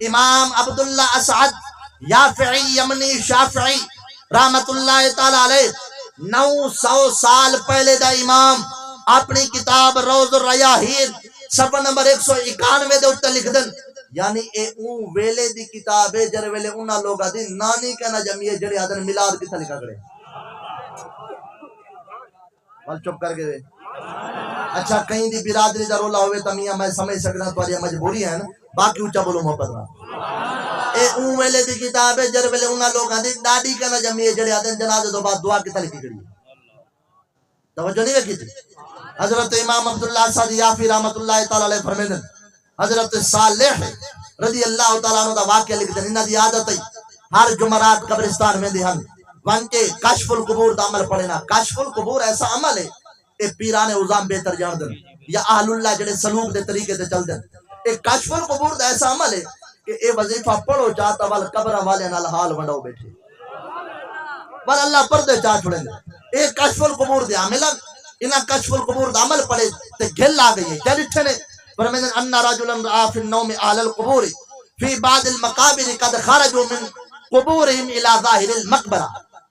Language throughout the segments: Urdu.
امام عبداللہ اسعد یافعی یمنی شافعی رحمت اللہ تعالی علیہ 900 سال پہلے دا امام اپنی کتاب روض الریاحین صفحہ نمبر 191 دے اوتے لکھ دن یعنی اے اون ویلے دی کتاب ہے جڑے ویلے انہاں لوگاں دی نانی کہنا جمیے جڑے آدن میلاد کتھا لکھا کرے وال چپ کر گئے اچھا کہیں دی برادری دا رولا ہوئے تا میاں میں سمجھ سکنا تو یہ مجبوری ہے نا باقی اونچا بولو محبت نا اے اون ویلے دی کتاب ہے جڑے ویلے انہاں لوگاں دی ڈاڈی کہنا جمیے جڑے آدن جنازے تو بعد دعا کتھا لکھی کری توجہ نہیں رکھی تھی حضرت امام عبداللہ صاحب یافی رحمت اللہ تعالی علیہ فرمیدن حضرت صالح رضی اللہ تعالیٰ عنہ دا واقعہ لکھ دن انہاں دی عادت ہے ہر جمعرات قبرستان میں دہن وان کے کشف القبور دا عمل پڑھنا کشف القبور ایسا عمل ہے اے پیران عظام بہتر جان دن یا اہل اللہ جڑے سلوک دے طریقے تے چل دن اے کشف القبور دا ایسا عمل ہے کہ اے وظیفہ پڑھو چاہتا وال قبر والے نال حال ونڈاؤ بیٹھے وال اللہ پردے چاہ چھوڑیں دے اے کشف القبور دے عمل انہاں کشف القبور دا عمل پڑھے تے گھل آ گئی ہے کیا لٹھے نے فرمیدن ان رجلا رأى في النوم اهل القبور في بعض المقابر قد خرجوا من قبورهم الى ظاهر المقبرہ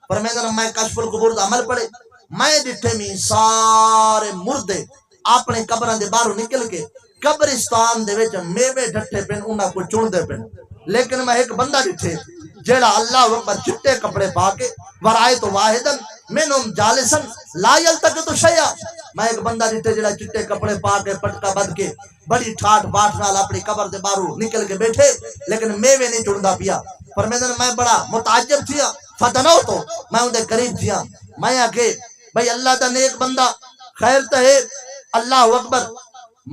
فرمیدن میں کشف القبور دا عمل پڑھے میں ڈٹھے میں سارے مردے اپنے قبراں دے باہروں نکل کے قبرستان دے وچ میوے ڈٹھے پن انہاں کو چون دے پن لیکن میں ایک بندہ ڈٹھے جیڑا اللہ اکبر چٹے کپڑے پا کے ورائے تو واحدن منہم جالسن لا یلتقط شیئا میں ایک بندہ ڈٹھے جیڑا چٹے کپڑے پا کے پٹکا بد کے بڑی ٹھاٹ باٹ نال اپنی قبر دے باہروں نکل کے بیٹھے لیکن میوے نہیں چڑھدا پیا فرمیدن میں بڑا متعجب تھیا فتنو تو میں ان دے قریب تھیا میں آکے بھئی اللہ دا نیک بندہ خیر تہے اللہ اکبر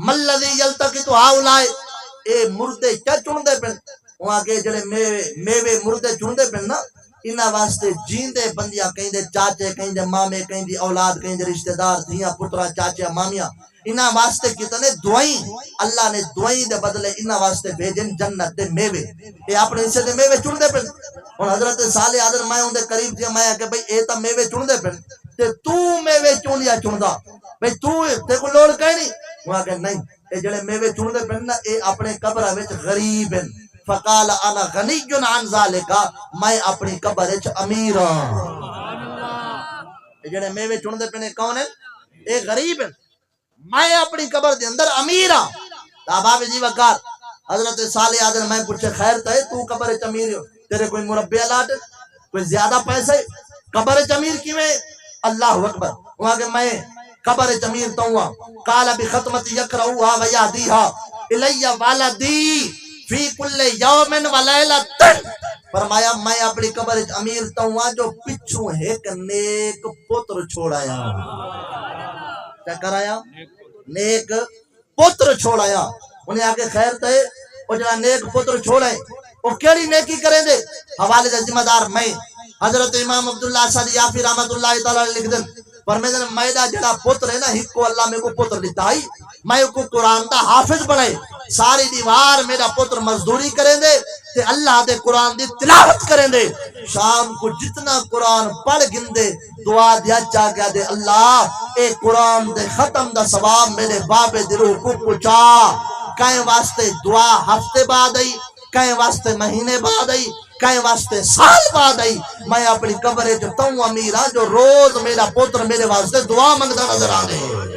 ملذی یلتقط ہاؤلائے اے مردے کیا چون دے پن وہاں کے جڑے میوے مردے چون دے پن نا انہاں واسطے جیندے بندیاں کہیں دے چاچے کہیں دے مامے کہیں دی اولاد کہیں دے رشتہ دار دھیاں پترا چاچے مامیاں انہاں واسطے کتنے دعائیں اللہ نے دعائیں دے بدلے انہاں واسطے بھیجن جنت دے میوے اے اپنے حصے دے میوے چن دے پن اور حضرت صالح آدر میں ان دے قریب تھیا میں کہ بھئی اے تا میوے چن دے پن تے تو میوے چن یا چن دا بھئی تو تے کو لوڑ کہیں نہیں وہاں کہ نہیں اے جڑے میوے چن دے پن نا اے اپنے قبرہ وچ غریب ہیں فقال انا غنی عن ذالک میں اپنی قبر وچ امیر ہاں اے جڑے میوے چن دے پن کون ہیں اے غریب ہیں میں اپنی قبر دے اندر امیر ہاں بابا جی وقار حضرت صالح آدم میں پوچھے خیر تے تو قبر وچ امیر ہو تیرے کوئی مربع لاٹ کوئی زیادہ پیسے قبر وچ امیر کیویں اللہ اکبر وہاں کہ میں قبر وچ امیر تو ہوا قال بختمت یقرؤها ویہدیها الی والدی فی کل یوم ولیلۃ فرمایا میں اپنی قبر وچ امیر تو ہوا جو پچھوں ایک نیک پتر چھوڑایا کیا کرایا نیک پتر چھوڑایا انہیں آگے خیر تے وہ جڑا نیک پتر چھوڑے وہ کیڑی نیکی کریں دے حوالے دے ذمہ دار میں حضرت امام عبداللہ صاحب یافی رحمت اللہ تعالی لکھ دن فرمیدن میدا جڑا پتر ہے نا ہکو اللہ میں کو پتر دیتا ہی میں کو قرآن دا حافظ بنائے ساری دیوار میرا پتر مزدوری کریں دے تے اللہ دے قرآن دی تلاوت کریں دے شام کو جتنا قرآن پڑھ گندے دعا دیا چاہ گیا دے اللہ اے قرآن دے ختم دا ثواب میرے بابے دی روح کو پہنچا کہیں واسطے دعا ہفتے بعد آئی کہیں واسطے مہینے بعد آئی کہیں واسطے سال بعد آئی میں اپنی قبر جو توں امیر ہاں جو روز میرا پتر میرے واسطے دعا منگتا نظر آ گئے